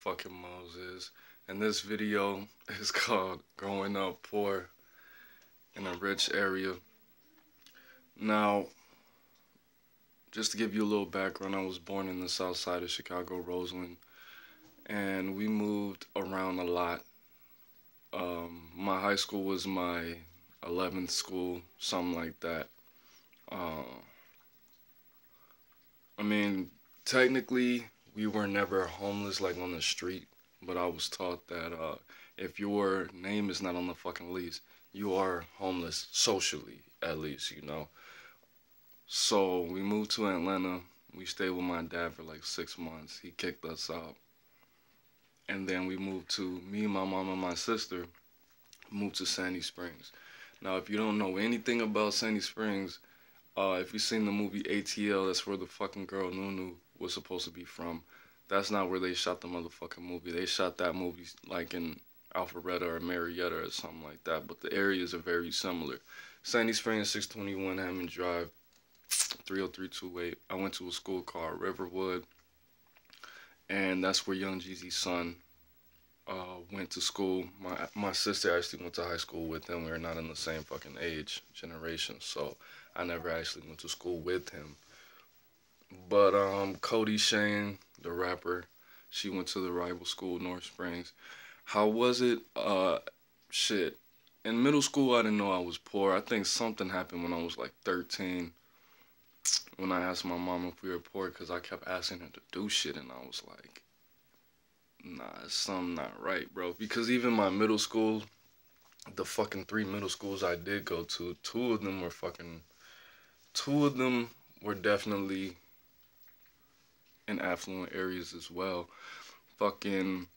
Fucking Moses, and this video is called Growing Up Poor in a Rich Area. Now, just to give you a little background, I was born in the south side of Chicago, Roseland, and we moved around a lot. My high school was my 11th school, something like that. Uh, I mean, technically, we were never homeless like on the street, but I was taught that if your name is not on the fucking lease, you are homeless socially, at least. So we moved to Atlanta. We stayed with my dad for like 6 months. He kicked us out. And then we moved to, me, my mom, and my sister moved to Sandy Springs. Now, if you don't know anything about Sandy Springs, if you've seen the movie ATL, that's where the fucking girl Nunu was supposed to be from. That's not where they shot the motherfucking movie. They shot that movie like in Alpharetta or Marietta or something like that. But the areas are very similar. Sandy Springs, 621 Hammond Drive, 30328. I went to a school called Riverwood, and that's where Young Jeezy's son went to school. My sister actually went to high school with him. We were not in the same fucking age generation, so I never actually went to school with him. But Cody Shane, the rapper, she went to the rival school, North Springs. How was it? Shit. In middle school, I didn't know I was poor. I think something happened when I was like 13, when I asked my mom if we were poor, because I kept asking her to do shit, and I was like, nah, it's something not right, bro. Because even my middle school, the fucking three middle schools I did go to, two of them were definitely in affluent areas as well. Fucking,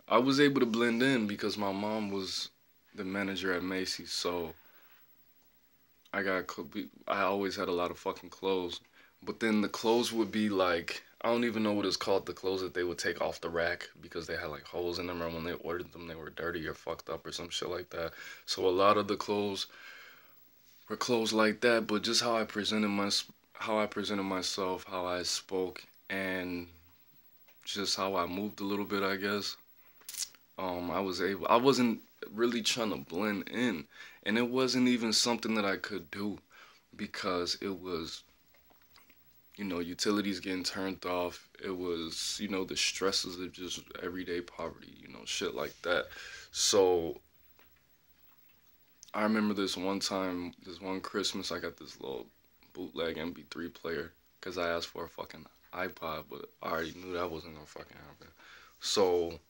I was able to blend in because my mom was the manager at Macy's, so I always had a lot of fucking clothes. But then the clothes would be like, I don't even know what it's called, the clothes that they would take off the rack because they had like holes in them, or when they ordered them, they were dirty or fucked up or some shit like that. So a lot of the clothes were clothes like that, but just how I presented myself, how I spoke, and just how I moved a little bit, I guess. I wasn't really trying to blend in, and it wasn't even something that I could do because it was, utilities getting turned off. It was, the stresses of just everyday poverty, shit like that. So I remember this one time, this one Christmas, I got this little bootleg MP3 player because I asked for a fucking iPod, but I already knew that wasn't gonna fucking happen. So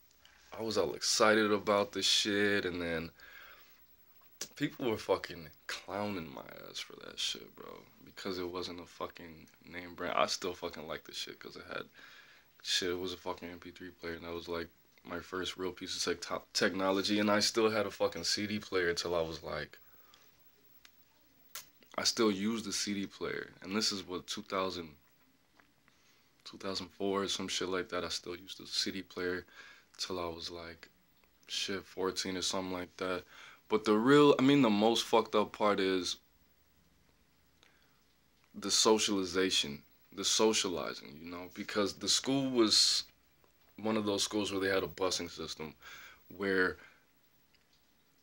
I was all excited about this shit, and then people were fucking clowning my ass for that shit, bro, because it wasn't a fucking name brand. I still fucking like this shit because it had shit. It was a fucking MP3 player, and that was like my first real piece of technology. And I still had a fucking CD player until I was like, I still used the CD player, and this is what 2004 or some shit like that. I still used the CD player till I was like, shit, 14 or something like that. But the most fucked up part is the socialization, the socializing, because the school was one of those schools where they had a busing system where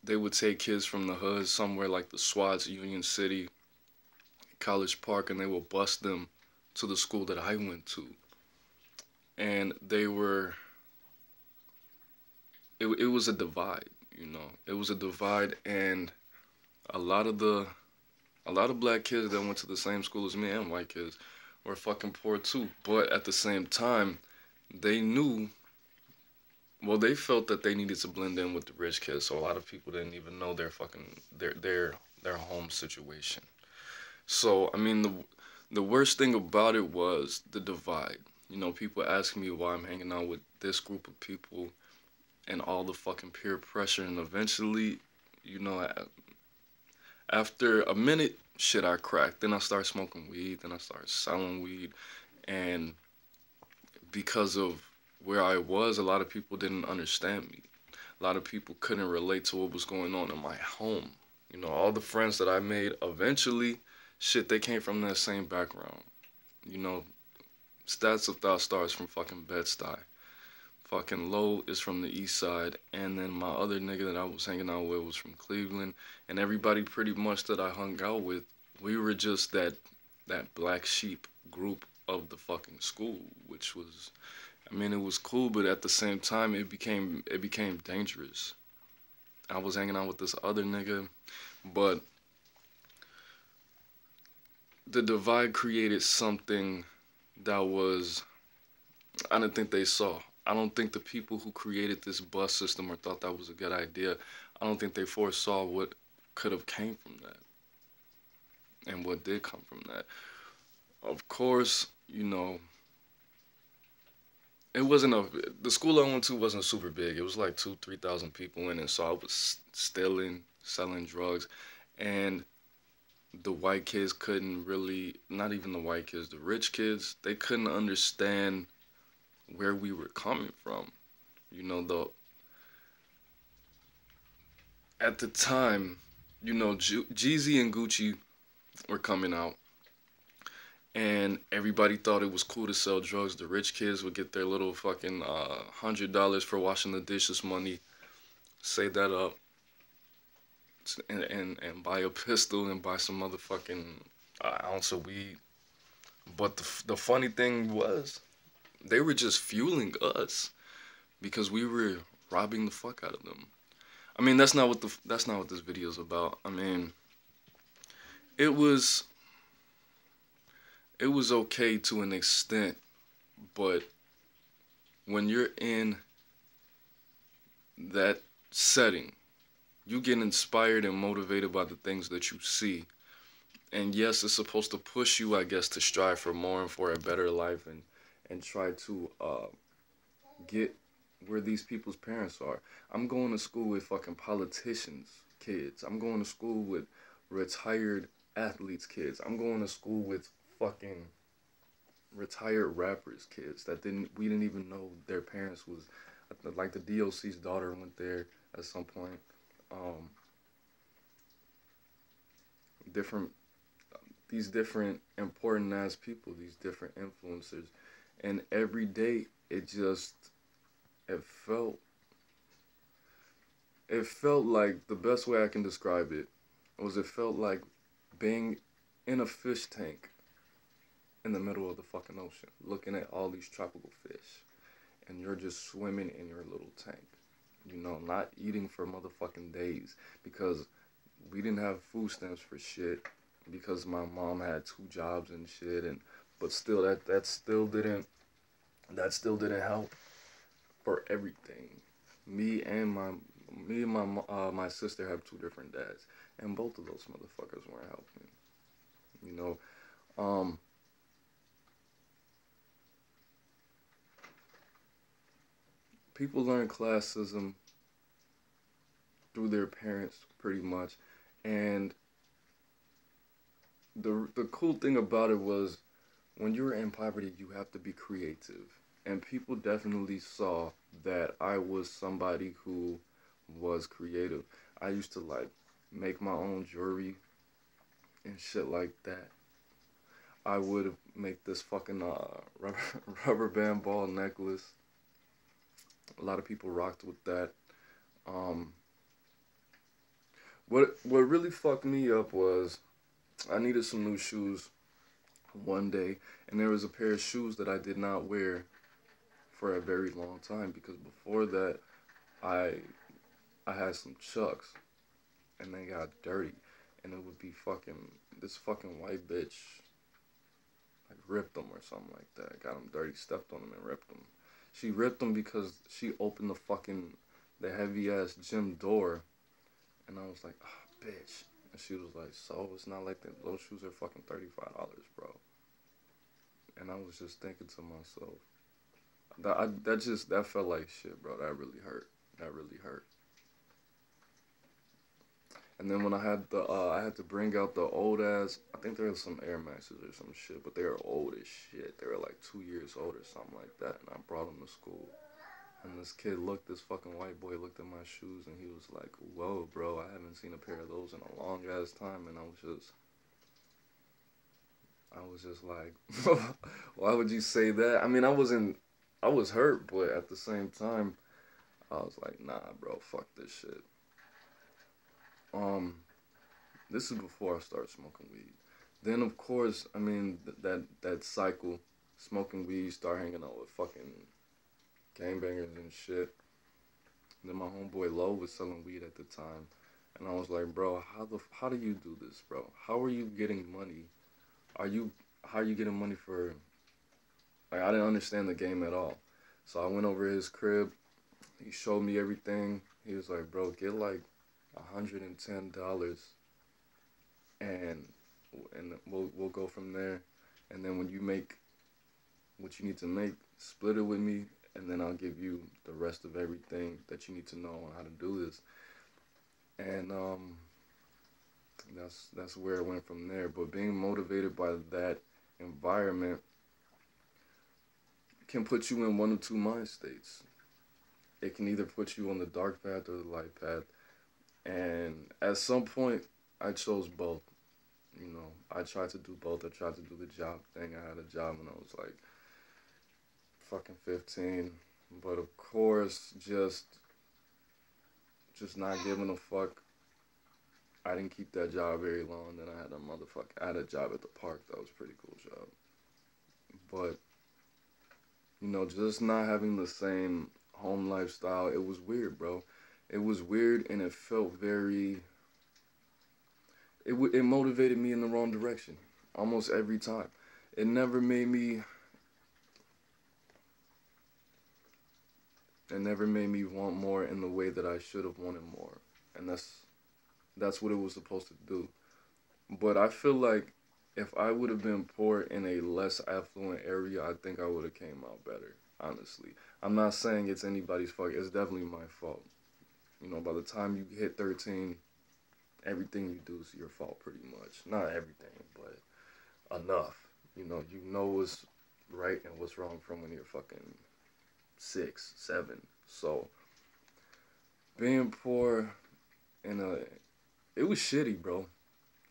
they would take kids from the hood somewhere like the Swats, Union City, College Park, and they would bus them to the school that I went to. And it was a divide. It was a divide, and a lot of the a lot of black kids that went to the same school as me, and white kids, were fucking poor too. But at the same time, they knew, well, they felt that they needed to blend in with the rich kids. So a lot of people didn't even know their home situation. So the worst thing about it was the divide. People ask me why I'm hanging out with this group of people and all the fucking peer pressure, and eventually, you know, after a minute, shit, I cracked. Then I started smoking weed. Then I started selling weed. And because of where I was, a lot of people didn't understand me. A lot of people couldn't relate to what was going on in my home. All the friends that I made, eventually, shit, they came from that same background. You know, Stats of Thought starts from fucking Bed-Stuy. Fucking Low is from the east side, and then my other nigga that I was hanging out with was from Cleveland, and everybody pretty much that I hung out with, we were just that black sheep group of the fucking school, which was, I mean, it was cool, but at the same time, it became dangerous. I was hanging out with this other nigga, but the divide created something that was, I didn't think they saw. I don't think the people who created this bus system or thought that was a good idea, I don't think they foresaw what could have came from that and what did come from that. Of course, it wasn't the school I went to wasn't super big. It was like 2, 3 thousand people in it, so I was stealing, selling drugs, and the white kids couldn't really, not even the white kids, the rich kids, they couldn't understand where we were coming from. The at the time, Jeezy and Gucci were coming out, and everybody thought it was cool to sell drugs. The rich kids would get their little fucking $100 for washing the dishes money, save that up, and buy a pistol and buy some motherfucking ounce of weed. But the funny thing was, they were just fueling us because we were robbing the fuck out of them. I mean, that's not what this video is about. I mean, it was okay to an extent, but when you're in that setting, you get inspired and motivated by the things that you see. And yes, it's supposed to push you, I guess, to strive for more and for a better life, and try to get where these people's parents are. I'm going to school with fucking politicians' kids. I'm going to school with retired athletes' kids. I'm going to school with fucking retired rappers' kids that we didn't even know their parents was, like the DOC's daughter went there at some point. These different important ass people, these different influencers, and every day it felt like, the best way I can describe it was, it felt like being in a fish tank in the middle of the fucking ocean, looking at all these tropical fish, and you're just swimming in your little tank, not eating for motherfucking days, because we didn't have food stamps for shit, because my mom had 2 jobs and shit, but still that still didn't help for everything. Me and my sister have 2 different dads, and both of those motherfuckers weren't helping. People learn classism through their parents, pretty much, and the cool thing about it was, when you're in poverty, you have to be creative. And people definitely saw that I was somebody who was creative. I used to, like, make my own jewelry and shit like that. I would make this fucking rubber band ball necklace. A lot of people rocked with that. What really fucked me up was, I needed some new shoes one day, and there was a pair of shoes that I did not wear for a very long time, because before that I had some Chucks, and they got dirty, and it would be this fucking white bitch like ripped them or something like that, got them dirty, stepped on them and ripped them. She ripped them because she opened the heavy ass gym door, and I was like, oh, bitch. And she was like, so it's not like that, those shoes are fucking $35, bro. And I was just thinking to myself, that felt like shit, bro. That really hurt. And then when I had to bring out the old ass, I think there was some Air Maxes or some shit, but they were old as shit. They were like 2 years old or something like that, and I brought them to school. And this fucking white boy looked at my shoes, and he was like, whoa, bro, I haven't seen a pair of those in a long ass time. And I was just like, why would you say that? I mean, I wasn't I was hurt, but at the same time, I was like, nah, bro, fuck this shit. Um, this is before I started smoking weed. Then, of course, I mean, that cycle, smoking weed, start hanging out with fucking gangbangers and shit. Then my homeboy Low was selling weed at the time, and I was like, bro, how do you do this, bro? How are you getting money? Are you how are you getting money for? Like, I didn't understand the game at all. So I went over his crib. He showed me everything. He was like, bro, get like $110, and we'll go from there. And then when you make what you need to make, split it with me, and then I'll give you the rest of everything that you need to know on how to do this. And that's where it went from there. But being motivated by that environment can put you in one of two mind states. It can either put you on the dark path or the light path. And at some point, I chose both. You know, I tried to do both. I tried to do the job thing. I had a job when I was like fucking 15. But of course, just not giving a fuck. I didn't keep that job very long. Then I had a job at the park. That was a pretty cool job. But, you know, just not having the same home lifestyle, it was weird, bro. It was weird, and it felt very, it motivated me in the wrong direction almost every time. It never made me, it never made me want more in the way that I should have wanted more. And that's what it was supposed to do. But I feel like if I would have been poor in a less affluent area, I think I would have came out better, honestly. I'm not saying it's anybody's fault. It's definitely my fault. You know, by the time you hit 13, everything you do is your fault pretty much. Not everything, but enough. You know what's right and what's wrong from when you're fucking 6, 7. So being poor in a, it was shitty, bro.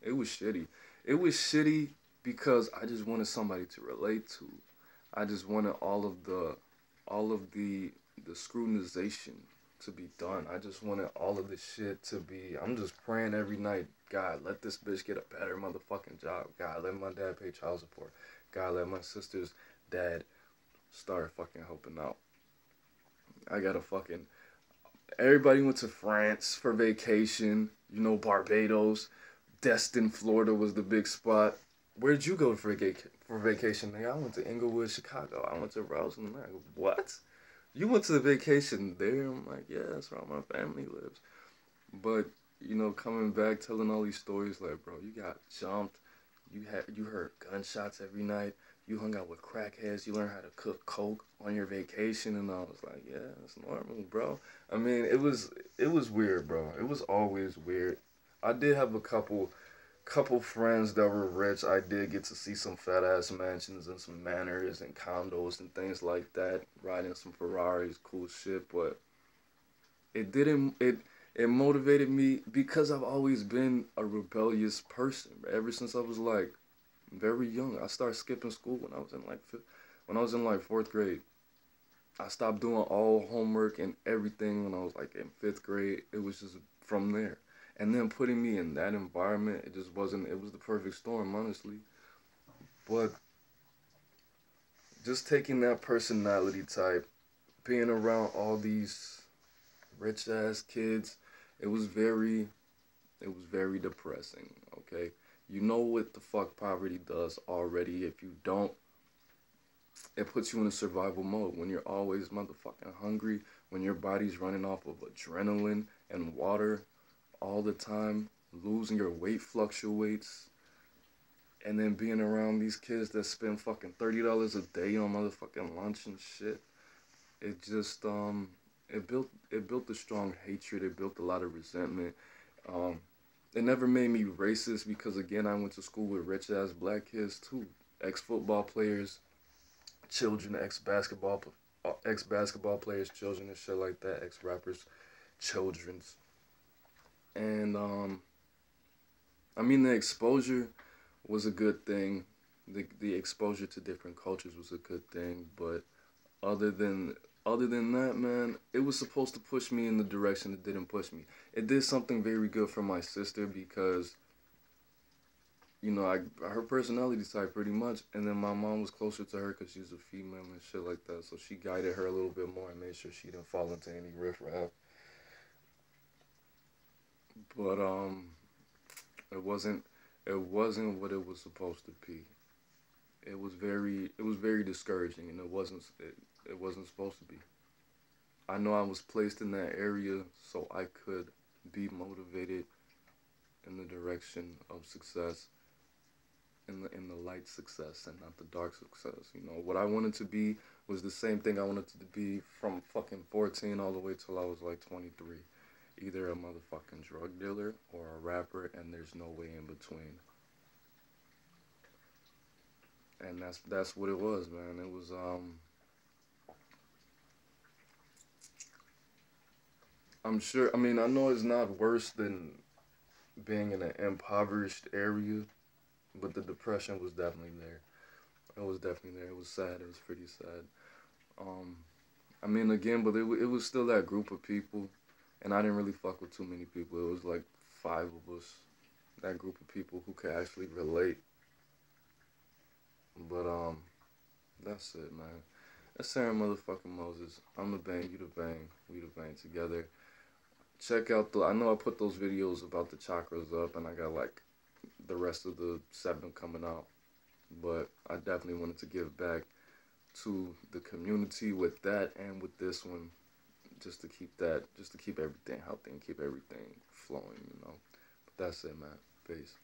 It was shitty. It was shitty because I just wanted somebody to relate to. I just wanted all of the scrutinization to be done. I just wanted all of this shit to be. I'm just praying every night. God, let this bitch get a better motherfucking job. God, let my dad pay child support. God, let my sister's dad start fucking helping out. I gotta fucking. Everybody went to France for vacation. You know, Barbados. Destin, Florida was the big spot. Where'd you go for vacation? Nigga, I went to Inglewood, Chicago. I went to Roseland, America. What? You went to vacation there? I'm like, yeah, that's where all my family lives. But, you know, coming back, telling all these stories, like, bro, you got jumped. You heard gunshots every night. You hung out with crackheads. You learned how to cook coke on your vacation, and I was like, yeah, that's normal, bro. I mean, it was weird, bro. It was always weird. I did have a couple friends that were rich. I did get to see some fat ass mansions and some manors and condos and things like that. Riding some Ferraris, cool shit. But it didn't. It motivated me because I've always been a rebellious person. Ever since I was like very young, I started skipping school when I was in like fourth grade. I stopped doing all homework and everything when I was like in fifth grade. It was just from there. And then putting me in that environment, it just wasn't, it was the perfect storm, honestly. But just taking that personality type, being around all these rich ass kids, it was very, it was very depressing, okay? You know what the fuck poverty does already. If you don't, it puts you in a survival mode when you're always motherfucking hungry, when your body's running off of adrenaline and water all the time, losing your weight fluctuates, and then being around these kids that spend fucking $30 a day on motherfucking lunch and shit. It just it built a strong hatred. It built a lot of resentment. Um, it never made me racist because again I went to school with rich ass black kids too, ex football players, children, ex basketball players, children and shit like that, ex rappers, children's. And I mean the exposure was a good thing. The exposure to different cultures was a good thing, but other than other than that, man, it was supposed to push me in the direction it didn't push me. It did something very good for my sister because her personality type pretty much, and then my mom was closer to her because she's a female and shit like that. So she guided her a little bit more and made sure she didn't fall into any riffraff. But it wasn't it wasn't what it was supposed to be. It was very discouraging, and it wasn't supposed to be. I know I was placed in that area so I could be motivated in the direction of success, in the light success and not the dark success. What I wanted to be was the same thing I wanted to be from fucking 14 all the way till I was like 23. Either a motherfucking drug dealer or a rapper, and there's no way in between. And that's what it was, man. It was I'm sure. I mean, I know it's not worse than being in an impoverished area, but the depression was definitely there. It was definitely there. It was sad. It was pretty sad. Um, I mean, again, but it was still that group of people, and I didn't really fuck with too many people. It was like five of us, that group of people who could actually relate. But that's it, man. That's Aaron motherfucking Moses. I'm the bang, you the bang, we the bang together. Check out I know I put those videos about the chakras up, and I got like the rest of the 7 coming out. But I definitely wanted to give back to the community with that and with this one, just to keep everything healthy and keep everything flowing. But that's it, man. Peace.